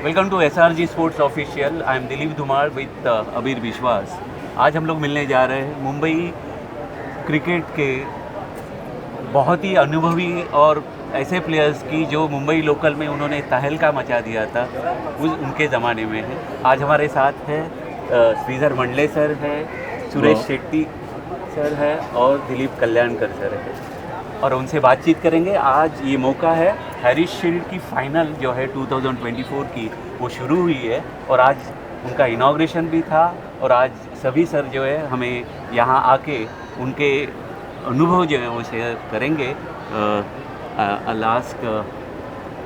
Welcome to SRG sports official. I am Dilip Dhumar with Abir Vishwas. आज हम लोग मिलने जा रहे हैं मुंबई क्रिकेट के बहुत ही अनुभवी और ऐसे प्लेयर्स की जो मुंबई लोकल में उन्होंने तहलका मचा दिया था उनके ज़माने में है। आज हमारे साथ है श्रीधर मंडले सर है, सुरेश शेट्टी सर है और दिलीप कल्याणकर सर है और उनसे बातचीत करेंगे। आज ये मौका है, हैरिस शील्ड की फ़ाइनल जो है 2024 की वो शुरू हुई है और आज उनका इनाग्रेशन भी था और आज सभी सर जो है हमें यहाँ आके उनके अनुभव जो है वो शेयर करेंगे। लास्ट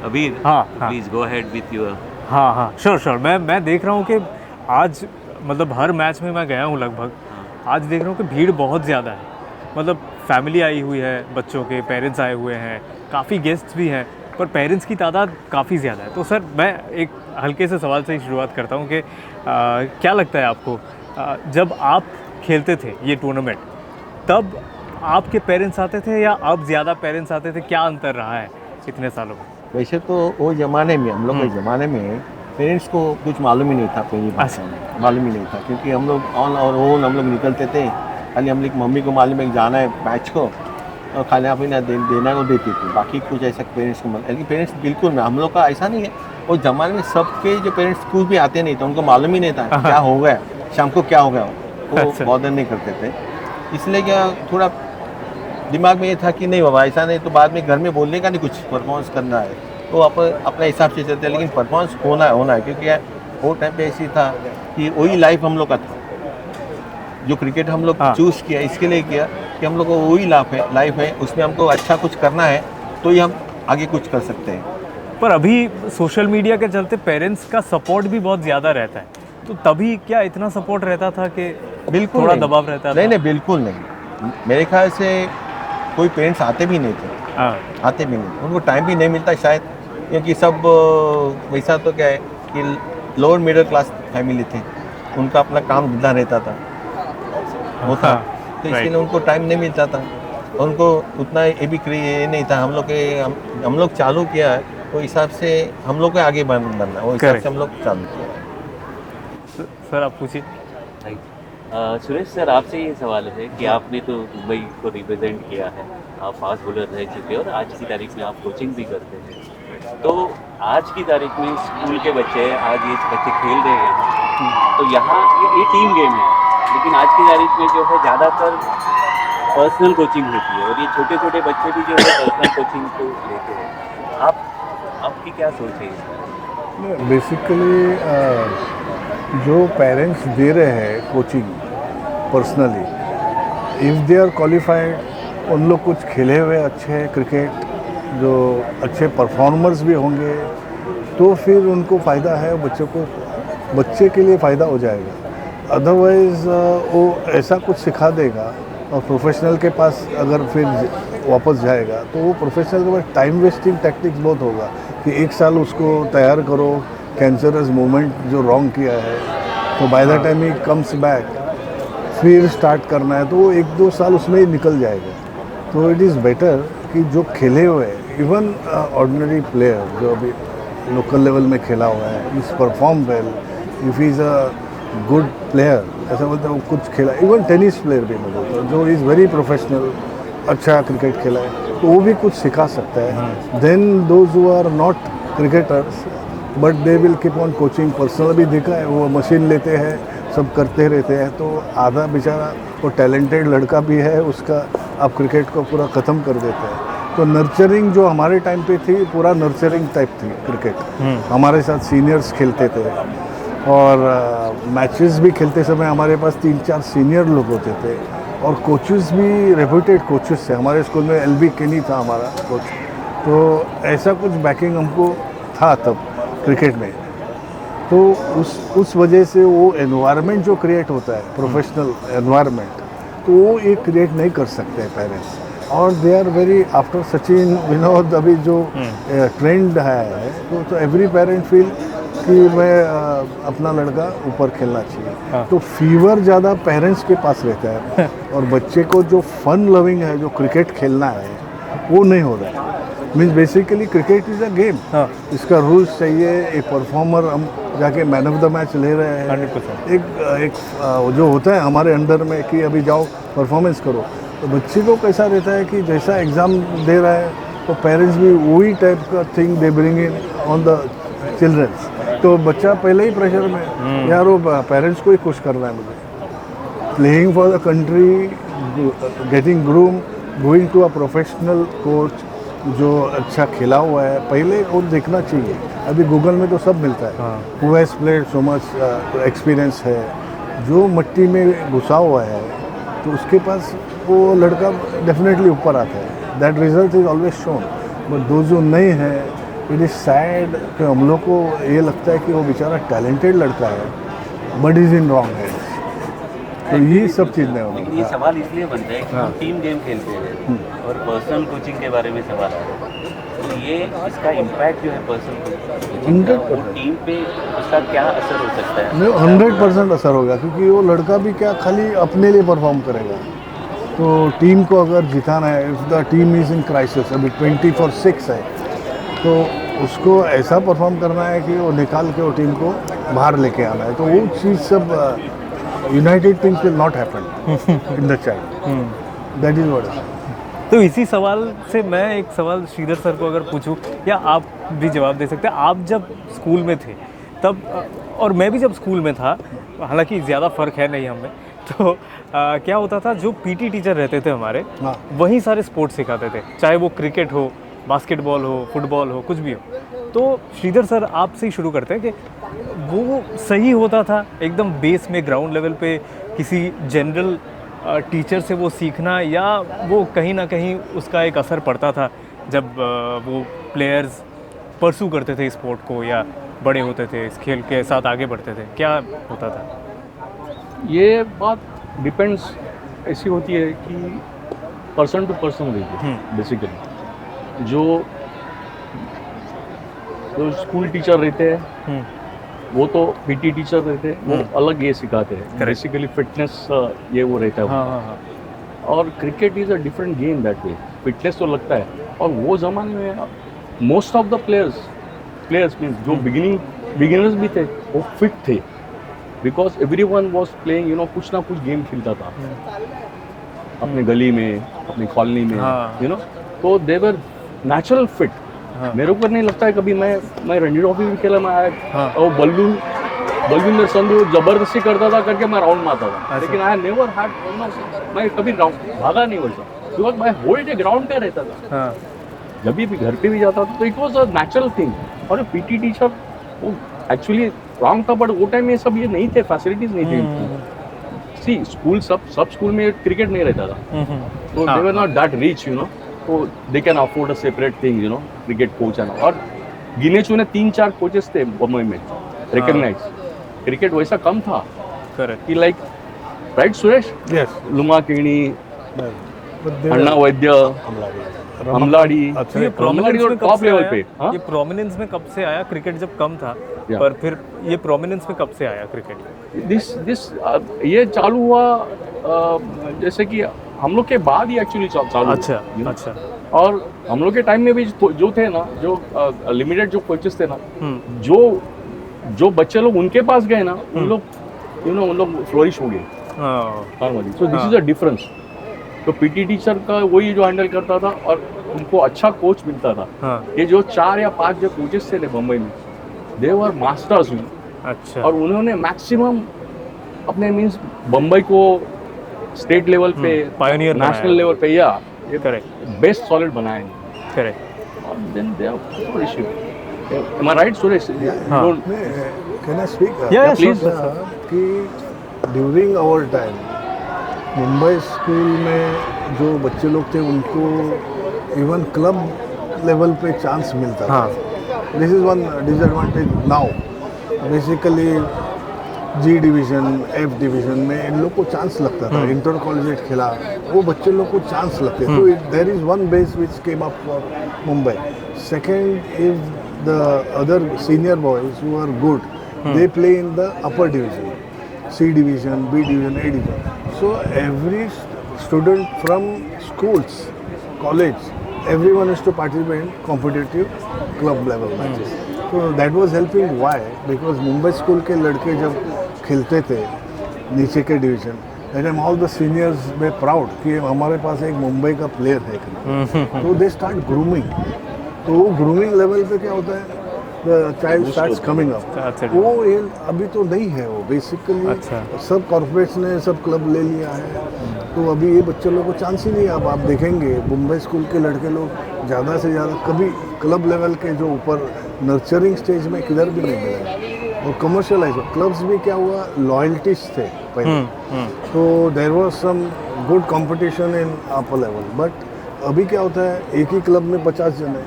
अबीर, please go ahead with your. हाँ श्योर मैं देख रहा हूँ कि आज मतलब हर मैच में मैं गया हूँ लगभग। आज देख रहा हूँ कि भीड़ बहुत ज़्यादा है, मतलब फैमिली आई हुई है, बच्चों के पेरेंट्स आए हुए हैं, काफ़ी गेस्ट्स भी हैं, पर पेरेंट्स की तादाद काफ़ी ज़्यादा है। तो सर मैं एक हल्के से सवाल से ही शुरुआत करता हूँ कि क्या लगता है आपको, जब आप खेलते थे ये टूर्नामेंट तब आपके पेरेंट्स आते थे या अब ज़्यादा पेरेंट्स आते थे, क्या अंतर रहा है इतने सालों में? वैसे तो वो ज़माने में, हम लोग के ज़माने में पेरेंट्स को कुछ मालूम ही नहीं था, पहली बात मालूम ही नहीं था, क्योंकि हम लोग ऑन और ओन हम लोग निकलते थे। खाली हम लोग मम्मी को मालूम है जाना है मैच को और खाना पीना देना को देती थी, बाकी कुछ ऐसा पेरेंट्स को लेकिन पेरेंट्स बिल्कुल नहीं, हम लोग का ऐसा नहीं है। वो ज़माने में सबके जो पेरेंट्स स्कूल भी आते नहीं थे, उनको मालूम ही नहीं था क्या हो गया, शाम को क्या हो गया, वो बॉदर नहीं करते थे। इसलिए क्या थोड़ा दिमाग में ये था कि नहीं बाबा ऐसा नहीं, तो बाद में घर में बोलने का नहीं, कुछ परफॉर्मेंस करना है तो आप अपने हिसाब से चलते हैं, लेकिन परफॉर्मेंस होना है क्योंकि वो टाइम पे ऐसी था कि वही लाइफ हम लोग का था। जो क्रिकेट हम लोग चूज़ किया इसके लिए किया कि हम लोग को वही लाइफ है, उसमें हमको अच्छा कुछ करना है तो ही हम आगे कुछ कर सकते हैं। पर अभी सोशल मीडिया के चलते पेरेंट्स का सपोर्ट भी बहुत ज़्यादा रहता है, तो तभी क्या इतना सपोर्ट रहता था कि बिल्कुल थोड़ा दबाव रहता था? नहीं बिल्कुल नहीं, मेरे ख्याल से कोई पेरेंट्स आते भी नहीं थे, आते भी नहीं, उनको टाइम भी नहीं मिलता शायद, क्योंकि सब वैसा तो क्या है कि लोअर मिडिल क्लास फैमिली थे, उनका अपना काम धंधा रहता था होता, तो इसके लिए उनको टाइम नहीं मिलता था, उनको उतना ये भी ये नहीं था। हम लोग चालू किया है वो हिसाब से हम लोग को आगे बढ़ना, वो हिसाब से हम लोग चालू किया। सर आप पूछिए। सुरेश सर, आपसे ये सवाल है कि आपने तो मुंबई को रिप्रेजेंट किया है, आप फास्ट बॉलर रह चुके हैं और आज की तारीख में आप कोचिंग भी करते हैं, तो आज की तारीख में स्कूल के बच्चे, आज ये बच्चे खेल रहे हैं तो यहाँ ये टीम गेम है, लेकिन आज की तारीख में जो है ज़्यादातर पर्सनल कोचिंग होती है और ये छोटे छोटे बच्चे भी जो है पर्सनल कोचिंग को लेते हैं। आपकी क्या सोच है इस बारे में? बेसिकली जो पेरेंट्स दे रहे हैं coaching personally, if they are qualified, उन लोग कुछ खेले हुए अच्छे क्रिकेट, जो अच्छे परफॉर्मर्स भी होंगे, तो फिर उनको फ़ायदा है, बच्चे के लिए फ़ायदा हो जाएगा। अदरवाइज़ वो ऐसा कुछ सिखा देगा और प्रोफेशनल के पास अगर फिर वापस जाएगा तो वो प्रोफेशनल के पास टाइम वेस्टिंग टैक्टिक्स बहुत होगा कि एक साल उसको तैयार करो, कैंसरस मूवमेंट जो रॉन्ग किया है, तो by the time he comes back फिर स्टार्ट करना है, तो वो 1-2 साल उसमें ही निकल जाएगा। तो इट इज़ बेटर कि जो खेले हुए, इवन ऑर्डिनरी प्लेयर जो अभी लोकल लेवल में खेला हुआ है, is perform well, if is a good player, ऐसा बोलते हैं वो कुछ खेला, इवन टेनिस प्लेयर भी मैं बोलता हूँ जो इज़ वेरी प्रोफेशनल, अच्छा क्रिकेट खेला है, तो वो भी कुछ सिखा सकता है। Then those who are not cricketers but they will keep on coaching, personal भी देखा है, वो मशीन लेते हैं, सब करते रहते हैं, तो आधा बेचारा वो टैलेंटेड लड़का भी है, उसका आप क्रिकेट को पूरा ख़त्म कर देते हैं। तो नर्चरिंग जो हमारे टाइम पे थी, पूरा नर्चरिंग टाइप थी क्रिकेट। हमारे साथ सीनियर्स खेलते थे और मैचेस भी खेलते समय हमारे पास 3-4 सीनियर लोग होते थे और कोचेस भी रेप्यूटेड कोचेस थे। हमारे स्कूल में LB केनी था हमारा कोच, तो ऐसा कुछ बैकिंग हमको था तब क्रिकेट में। तो उस वजह से वो एनवायरनमेंट जो क्रिएट होता है, प्रोफेशनल एनवायरनमेंट, तो वो एक क्रिएट नहीं कर सकते हैं पेरेंट्स। और they are very, after Sachin Vinod अभी जो ट्रेंड है, तो एवरी पेरेंट फील कि मैं अपना लड़का ऊपर खेलना चाहिए। तो फीवर ज़्यादा पेरेंट्स के पास रहता है और बच्चे को जो फन लविंग है, जो क्रिकेट खेलना है, वो नहीं हो रहा है। Means basically cricket is a game. हाँ। इसका रूल्स चाहिए, एक परफॉर्मर हम जाके मैन ऑफ द मैच ले रहे हैं, 100%। एक जो होता है हमारे अंडर में कि अभी जाओ परफॉर्मेंस करो, तो बच्चे को कैसा रहता है कि जैसा एग्ज़ाम दे रहा है तो पेरेंट्स भी वही टाइप का thing they bring in on the childrens, तो बच्चा पहले ही प्रेशर में यार वो पेरेंट्स को ही खुश करना है मुझे, playing for the country, getting groom, going to a professional coach जो अच्छा खेला हुआ है, पहले वो देखना चाहिए। अभी गूगल में तो सब मिलता है, who has played so much experience है, जो मिट्टी में घुसा हुआ है तो उसके पास वो लड़का डेफिनेटली ऊपर आता है, that result is always shown. But दो जो नहीं है, इट इज़ सैड कि हम लोग को ये लगता है कि वो बेचारा टैलेंटेड लड़का है but is in wrong hands, तो ये सब चीज़ नहीं लेकिन ये होगी। सवाल इसलिए बनता है कि हम टीम गेम खेलते हैं और पर्सनल कोचिंग के बारे में सवाल आ रहा है, तो ये इसका इम्पैक्ट जो है पर्सनल कोचिंग का, वो 100% टीम पे उसका क्या असर हो सकता है? नहीं, 100% असर होगा, क्योंकि वो लड़का भी क्या खाली अपने लिए परफॉर्म करेगा, तो टीम को अगर जिताना है, if the team is in crisis, अभी 20-6 है, तो उसको ऐसा परफॉर्म करना है कि वो निकाल के वो टीम को बाहर लेके आना है, तो वो चीज़ सब United things will not happen in the child, that is what. तो इसी सवाल से मैं एक सवाल श्रीधर सर को अगर पूछूं, या आप भी जवाब दे सकते हैं, आप जब स्कूल में थे तब, और मैं भी जब स्कूल में था, हालांकि ज़्यादा फ़र्क है नहीं हमें, तो क्या होता था, जो पीटी टीचर रहते थे हमारे, हाँ। वही सारे स्पोर्ट्स सिखाते थे, चाहे वो क्रिकेट हो, बास्केटबॉल हो, फुटबॉल हो, कुछ भी हो। तो श्रीधर सर आपसे ही शुरू करते हैं कि वो सही होता था एकदम बेस में, ग्राउंड लेवल पे किसी जनरल टीचर से वो सीखना, या वो कहीं ना कहीं उसका एक असर पड़ता था जब वो प्लेयर्स परसू करते थे स्पोर्ट को, या बड़े होते थे, इस खेल के साथ आगे बढ़ते थे, क्या होता था? ये बात डिपेंड्स ऐसी होती है कि पर्सन टू पर्सन रहती है बेसिकली। जो स्कूल टीचर रहते हैं वो तो पीटी टीचर रहते हैं, वो अलग ये सिखाते हैं, बेसिकली फिटनेस ये वो रहता है। हाँ। और cricket is a different game that way, fitness तो लगता है, और वो ज़माने में most of the players means जो बिगिनर्स भी थे वो फिट थे, बिकॉज एवरीवन वाज प्लेइंग, कुछ ना कुछ गेम खेलता था अपने गली में, अपनी कॉलोनी में, तो दे वर नेचुरल फिट। मेरे को नहीं लगता है कभी मैं रणजी ट्रॉफी भी खेला, मैं आया और बल्लू संधू जबरदस्ती करता था करके मैं राउंड मारता था, लेकिन आई नेवर हैड, मैं कभी भागा नहीं बोलता, बिकॉज मैं होल डे ग्राउंड पे रहता था। जब भी घर पे भी जाता था तो it was a natural thing. और पीटी टीचर वो एक्चुअली रॉन्ग था, बट वो टाइम में सब ये नहीं थे, फैसिलिटीज नहीं थी। सी स्कूल सब स्कूल में क्रिकेट नहीं रहता था, तो दे वर नॉट दैट रिच, तो they can afford a separate thing, cricket coach and, और गिने चुने 3-4 कोचेस थे बम्बई में रिकॉग्नाइज। क्रिकेट वैसा कम था कि like, right Suresh? Yes, Luma किणी, अन्ना वैद्य, अमलाड़ी, तो ये प्रोमिनेंस में कब टॉप से लेवल आया? पे। हाँ? ये प्रोमिनेंस में कब से आया? क्रिकेट जब कम था, पर फिर ये प्रोमिनेंस में कब से आया क्रिकेट? दिस ये चालू हुआ जैसे कि हम लोग के बाद ही एक्चुअली चालू। अच्छा। और हम लोग के टाइम में भी जो थे ना, जो लिमिटेड जो कोचेस थे ना, जो बच्चे लोग उनके पास गए ना, उन लोग फ्लोरिश हो गए normally. So this is a difference. तो पीटी टीचर का वही जो हैंडल करता था, और उनको अच्छा कोच मिलता था। ये जो 4 या 5 जो कोचेस थे बम्बई में, दे वर मास्टर्स। अच्छा। और उन्होंने मैक्सिमम अपने मीन्स बम्बई को स्टेट लेवल पे, पायनियर नेशनल लेवल पे, या करेक्ट, बेस्ट सॉलिड बनाए। करेक्ट। और then they have issue. Am I right Suresh? Can I speak? Yeah, please. कि during our time Mumbai school में जो बच्चे लोग थे उनको इवन क्लब लेवल पे चांस मिलता था। This is one disadvantage now. Basically G division, F division में इन लोग को चांस लगता था। इंटर कॉलेज खेला, वो बच्चे लोग को चांस लगते। तो there is one base which came up for Mumbai. Second is the other senior boys who are good, they play in the upper division, C division, B division, A division. So every student from schools, college, everyone is to participate in competitive club level matches. So that was helping. Why? Because Mumbai school के लड़के जब खेलते थे नीचे के division, that time all the seniors were proud कि हमारे पास एक मुंबई का प्लेयर है. तो they start grooming. तो वो ग्रूमिंग लेवल पे क्या होता है, the child starts coming up. वो ये अभी तो नहीं है. वो बेसिकली सब कॉर्पोरेट्स ने सब क्लब ले लिया है, तो अभी ये बच्चे लोगों को चांस ही नहीं है. अब आप देखेंगे मुंबई स्कूल के लड़के लोग ज़्यादा से ज़्यादा कभी क्लब लेवल के जो ऊपर नर्चरिंग स्टेज में किधर भी नहीं मिलेगा. और कमर्शियलाइज क्लब्स भी क्या हुआ, लॉयल्टीज थे पहले, तो there was some good competition in upper level. But अभी क्या होता है, एक ही क्लब में 50 जन है,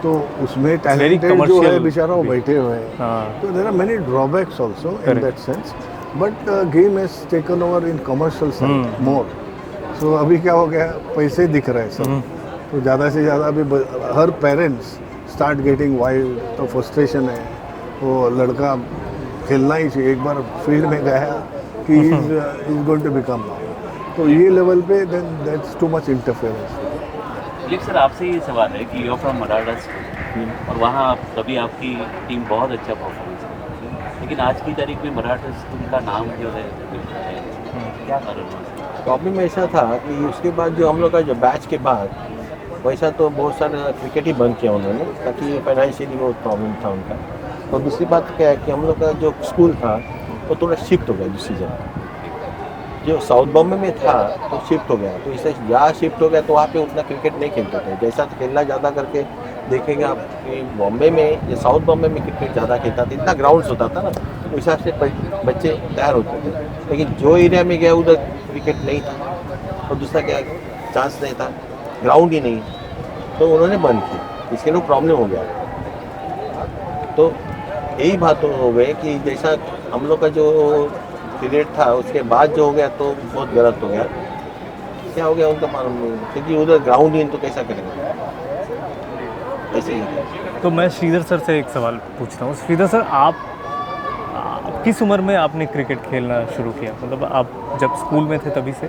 तो उसमें टैलेंटेड जो है बेचारा वो बैठे हुए हैं. तो there are many drawbacks also in that sense. But game has taken over in commercial side more. So अभी क्या हो गया, पैसे दिख रहे हैं सब, तो ज़्यादा से ज़्यादा अभी हर पेरेंट्स स्टार्ट गेटिंग वाइल्ड. तो फ्रस्ट्रेशन है, वो लड़का खेलना ही चाहिए. एक बार फील्ड में गया कि is going to become now, तो ये लेवल पे then that's too much interference. लेकिन सर आपसे ये सवाल है कि you are from Maratha school और वहाँ कभी आपकी टीम बहुत अच्छा परफॉर्मेंस करती है, लेकिन आज की तारीख में मराठा स्कूल का नाम जो है क्या कारण है? प्रॉब्लम ऐसा था कि उसके बाद जो हम लोग का जो बैच के बाद वैसा तो बहुत सारा क्रिकेट ही बंद किया उन्होंने, ताकि फाइनेंशियली बहुत प्रॉब्लम था उनका. और दूसरी बात क्या है कि हम लोग का जो स्कूल था वो थोड़ा शिफ्ट हो गया दूसरी जगह. जो साउथ बॉम्बे में था तो शिफ्ट हो गया, तो इससे यहाँ शिफ्ट हो गया, तो वहाँ पे उतना क्रिकेट नहीं खेलते थे. जैसा खेलना ज़्यादा करके देखेंगे आप कि बॉम्बे में या साउथ बॉम्बे में क्रिकेट ज़्यादा खेलता था, इतना ग्राउंड्स होता था ना, तो उस हिसाब से बच्चे तैयार होते थे. लेकिन जो एरिया में गया उधर क्रिकेट नहीं था, और दूसरा क्या चांस नहीं था, ग्राउंड ही नहीं, तो उन्होंने बंद किया. इसके लिए प्रॉब्लम हो गया. तो यही बात हो गई कि जैसा हम लोग का जो पीरियड था उसके बाद जो हो गया तो बहुत गलत हो गया. क्या हो गया उनका मालूम नहीं, क्योंकि उधर ग्राउंड ही तो कैसा करेंगे, ऐसे ही. तो मैं श्रीधर सर से एक सवाल पूछता हूँ. श्रीधर सर, आप किस उम्र में आपने क्रिकेट खेलना शुरू किया? मतलब आप जब स्कूल में थे तभी से?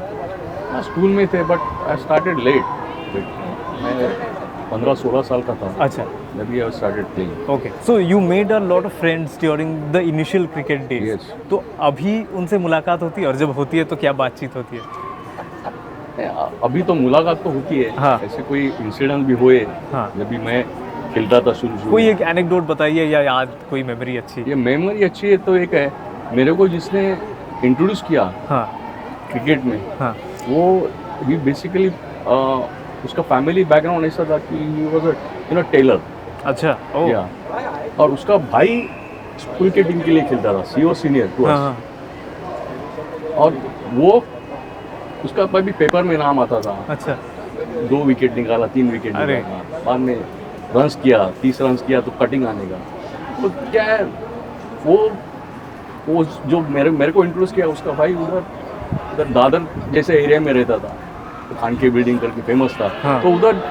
हाँ, स्कूल में थे, बट आई स्टार्टेड लेट. मैं 15-16 साल का था. अच्छा. Maybe I started playing. Okay, so you made a lot of friends during the initial cricket days. Yes. तो अभी उनसे मुलाकात होती है, और जब होती है तो क्या बातचीत होती है? अभी तो मुलाकात तो होती है. हाँ. ऐसे कोई इंसिडेंट भी हुए. हाँ. जब भी मैं खेलता था शुरू. कोई एक एनेक्डोट बताइए, या याद कोई मेमोरी अच्छी? ये मेमोरी अच्छी है तो एक है, मेरे को जिसने इंट्रोड्यूस किया हाँ क्रिकेट में, हाँ वो भी बेसिकली उसका फैमिली बैकग्राउंड ऐसा था कि ही वाज अ टेलर. अच्छा. ओ. या, और उसका भाई स्कूल के टीम के लिए खेलता था, सीओ सीनियर टू हाँ. और वो उसका भी पेपर में नाम आता था. अच्छा. 2 विकेट निकाला, 3 विकेट निकाला, बाद में रन्स किया, 30 रन्स किया तो कटिंग आने का. तो क्या है, वो जो मेरे को इंट्रोड्यूस किया उसका भाई उधर दादर जैसे एरिया में रहता था, खान की बिल्डिंग करके फेमस था. हाँ. तो उधर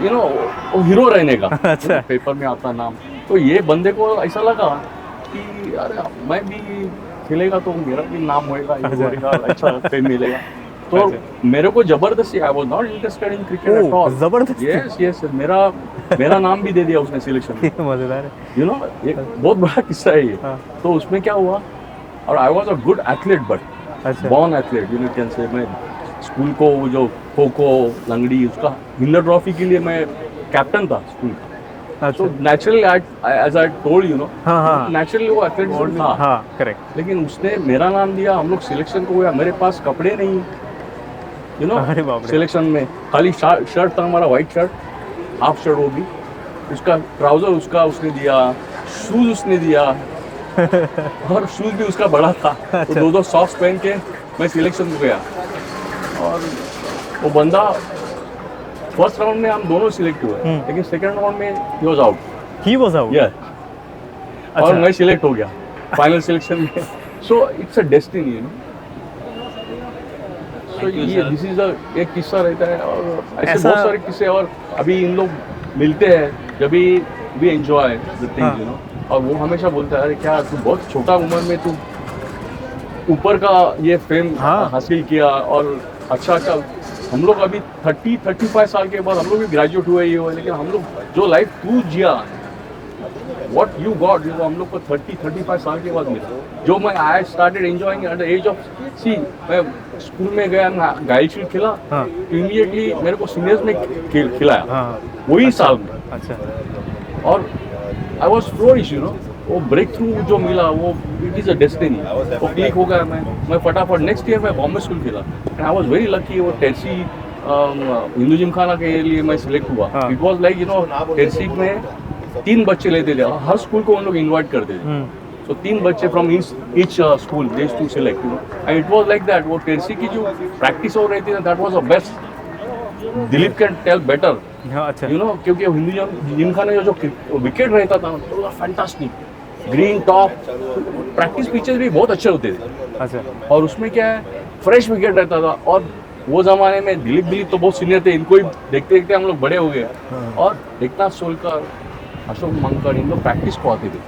वो हीरो रहने का. अच्छा. पेपर में आता नाम. तो ये बंदे को ऐसा लगा कि अरे मैं भी खेलेगा तो मेरा भी नाम होएगा, ये होएगा, अच्छा फेम मिलेगा. तो मेरे को जबरदस्ती, I was not interested in cricket at all. जबरदस्ती. यस, मेरा नाम भी दे दिया उसने सिलेक्शन में. मजेदार है. यू नो, एक बहुत बड़ा किस्सा है ये. हाँ. तो उसमें क्या हुआ, और I was a good athlete, but अच्छा. Born athlete, you know can say. मैं स्कूल को वो जो खो खो, लंगड़ी, उसका हिंदर ट्रॉफी के लिए मैं कैप्टन था स्कूल का. अच्छा. तो naturally as I told, you know, हाँ हाँ नेचुरली वो एथलीट था. हाँ करेक्ट. लेकिन उसने मेरा नाम दिया, हम लोग सिलेक्शन को गया, मेरे पास कपड़े नहीं, यू नो. अरे बाप रे. सिलेक्शन में खाली शर्ट था हमारा, वाइट शर्ट, हाफ शर्ट होगी, उसका ट्राउजर उसने दिया, शूज उसने दिया, और शूज भी उसका बड़ा था. तो 2 सॉक्स पहन के मैं सिलेक्शन को गया, और वो बंदा फर्स्ट राउंड में हम दोनों सिलेक्ट हुए, लेकिन सेकंड राउंड में he was out. He was out. या, और मैं सिलेक्ट हो गया फाइनल सिलेक्शन में. So it's a destiny, you know. तो ये दिस इज एक किस्सा रहता है, और ऐसे बहुत सारे किस्से. और अभी इन लोग मिलते हैं जब भी we enjoy the things, you know. और वो हमेशा बोलता है, अरे क्या तू बहुत छोटा उम्र में तू ऊपर का ये फेम हासिल किया, और अच्छा हम लोग अभी 30-35 साल के बाद हम लोग भी ग्रेजुएट हुए ये हुए, लेकिन हम लोग जो लाइफ तू जिया, व्हाट यू गॉट, जो हम लोग को 30-35 साल के बाद मिला, जो मैं I started enjoying at the age of, see मैं स्कूल में गया, मैं गाइड शीट खेला, हाँ। तो इमीडिएटली मेरे को सीनियर्स में खिलाया, हाँ। वही साल में। अच्छा। और I was flourish, you know, वो ब्रेक थ्रू जो मिला वो इट इज़ अ डेस्टिनी, वो क्लिक हो गया। मैं फटाफट नेक्स्ट ईयर मैं बॉम्बे स्कूल खेला and I was very lucky. वो टेरसी हिंदू जिमखाना के लिए मैं सिलेक्ट हुआ। हाँ। It was like, you know, टेरसी में 3 बच्चे लेते थे, हर स्कूल को उन लोग इन्वाइट करते थे, so 3 बच्चे from each school they to select, you know, and it was like that. वो टेरसी की जो प्रैक्टिस हो रही थी ना, that was a best. Dilip can tell better, हाँ, अच्छा। यू नो, क्योंकि हिंदू जिमखाना में जो विकेट रहता था वो fantastic, green top, practice pitches भी बहुत अच्छे होते थे, अच्छा। और उसमें क्या है, फ्रेश विकेट रहता था। और वो ज़माने में दिलीप तो बहुत सीनियर थे, इनको ही देखते देखते हम लोग बड़े हो गए। और एकनाथ सोलकर, अशोक मंकर, इन लोग प्रैक्टिस को आते थे।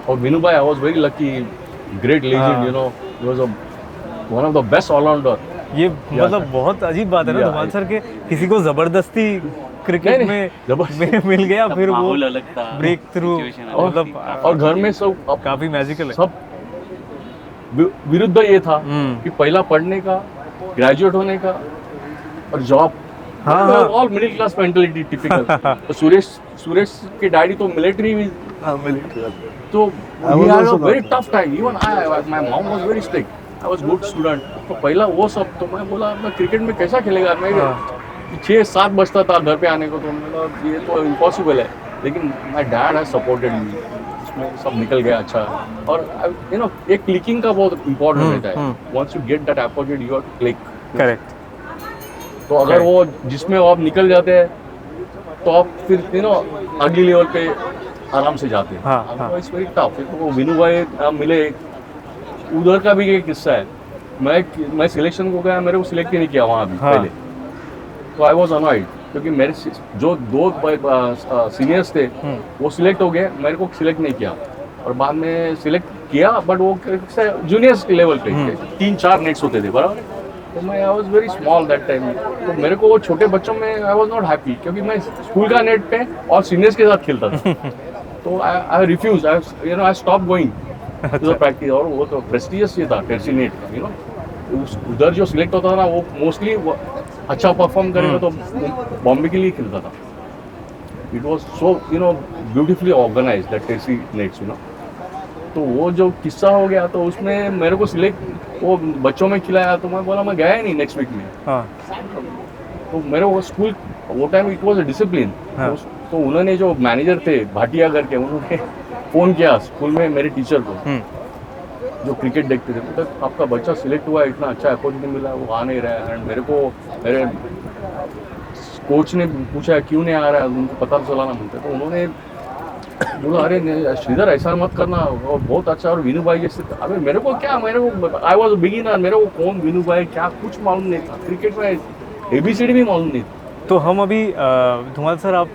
और विनू भाई, I was very lucky, great legend, you know, he was one of the best allrounder. ये मतलब बहुत अजीब बात है ना धुमाल सर के, किसी को जबरदस्ती क्रिकेट नहीं, में जबरदस्ती। मिल गया, फिर वो माहौल अलग था, ब्रेक थ्रू, situation अलग मतलब और घर में सब काफी मैजिकल है। सब विरुद्ध ये था हम्म। कि पहला पढ़ने का, ग्रेजुएट होने का और जॉब, हाँ, हाँ। All middle class mentality typical. तो सुरेश के डैडी तो मिलिट्री में, तो I was also very not. Tough time, even my mom was very strict, I was good student. तो पहला वो सब, तो मैं बोला मैं क्रिकेट में कैसा खेलेगा, मैं 6-7 बजता था घर पे आने को, तो मैंने कहा ये तो इम्पॉसिबल है। लेकिन my dad has supported me, उसमें सब निकल गया अच्छा। और यू नो, एक क्लिकिंग का बहुत इंपॉर्टेंट रहता है, once you get that opportunity you have to click. Correct. तो अगर वो जिसमें आप निकल जाते हैं तो आप फिर यू नो अगली लेवल पे आराम से जाते हैं। हाँ, हाँ। It's very tough. वो विनू भाई मिले, उधर का भी एक किस्सा है। मैं सिलेक्शन को गया, मेरे को सिलेक्ट ही नहीं किया वहाँ भी हाँ। पहले, तो आई वॉज अनॉइड, क्योंकि मेरे जो 2 सीनियर्स थे वो सिलेक्ट हो गए, मेरे को सिलेक्ट नहीं किया। और बाद में सिलेक्ट किया, बट वो जूनियर्स लेवल पे 3-4 नेट्स होते थे, बराबर। तो मैं आई was very small that time, तो मेरे को वो छोटे बच्चों में आई वॉज नॉट हैप्पी, क्योंकि मैं स्कूल का नेट पे और सीनियर्स के साथ खेलता था। तो I refuse, you know, I stop going to the practice. और वो तो प्रेस्टिजियस ये था टेरसी नेट का, यू नो, उधर जो सिलेक्ट होता था ना, वो मोस्टली अच्छा परफॉर्म करेगा तो बॉम्बे के लिए खेलता था। It was so, you know, beautifully organise that टेरसी नेट्स, यू नो। तो वो जो किस्सा हो गया, तो उसमें मेरे को सिलेक्ट वो बच्चों में खिलाया, तो मैं बोला मैं गया ही नहीं नेक्स्ट वीक में। हाँ। तो मेरे वो स्कूल, वो time it was a discipline. हाँ। तो उन्होंने, जो मैनेजर थे भाटिया करके, उन्होंने फ़ोन किया स्कूल में मेरे टीचर को, जो क्रिकेट देखते थे, तो आपका बच्चा सिलेक्ट हुआ है, इतना अच्छा अपॉर्चुनिटी मिला है, वो आ नहीं रहा है। एंड मेरे को मेरे कोच ने पूछा क्यों नहीं आ रहा है, उनको पता चला ना मुझे। तो उन्होंने बोला अरे श्रीधर ऐसा मत करना, वो बहुत अच्छा। और विनू भाई जैसे, अबे मेरे को क्या, मेरे को आई वॉज बिगिनर, मेरे को कौन विनू भाई क्या कुछ मालूम नहीं था, क्रिकेट में ABCD भी मालूम नहीं था। तो हम अभी धुमाल सर, आप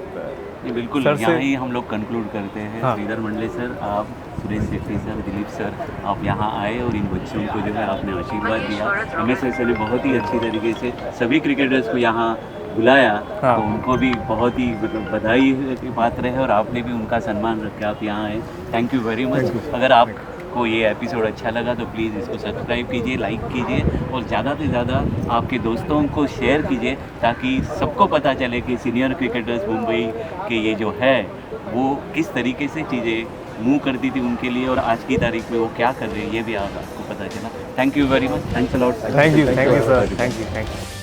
ये बिल्कुल सर से- यहाँ ही हम लोग कंक्लूड करते हैं। हाँ। श्रीधर मंडले सर, आप, सुरेश शेट्टी सर, दिलीप सर, आप यहाँ आए और इन बच्चों को जो है आपने आशीर्वाद दिया। MSS ने बहुत ही अच्छी तरीके से सभी क्रिकेटर्स को यहाँ बुलाया, हाँ। तो उनको भी बहुत ही मतलब बधाई की पात्र है, और आपने भी उनका सम्मान रख के आप यहाँ आए। Thank you very much. अगर आपको ये एपिसोड अच्छा लगा तो प्लीज़ इसको सब्सक्राइब कीजिए, लाइक कीजिए, और ज़्यादा से ज़्यादा आपके दोस्तों को शेयर कीजिए, ताकि सबको पता चले कि सीनियर क्रिकेटर्स मुंबई के ये जो है वो किस तरीके से चीज़ें मूव करती थी उनके लिए, और आज की तारीख में वो क्या कर रहे हैं ये भी आपको पता चला। Thank you very much. Thanks a lot. Thank you sir, thank you.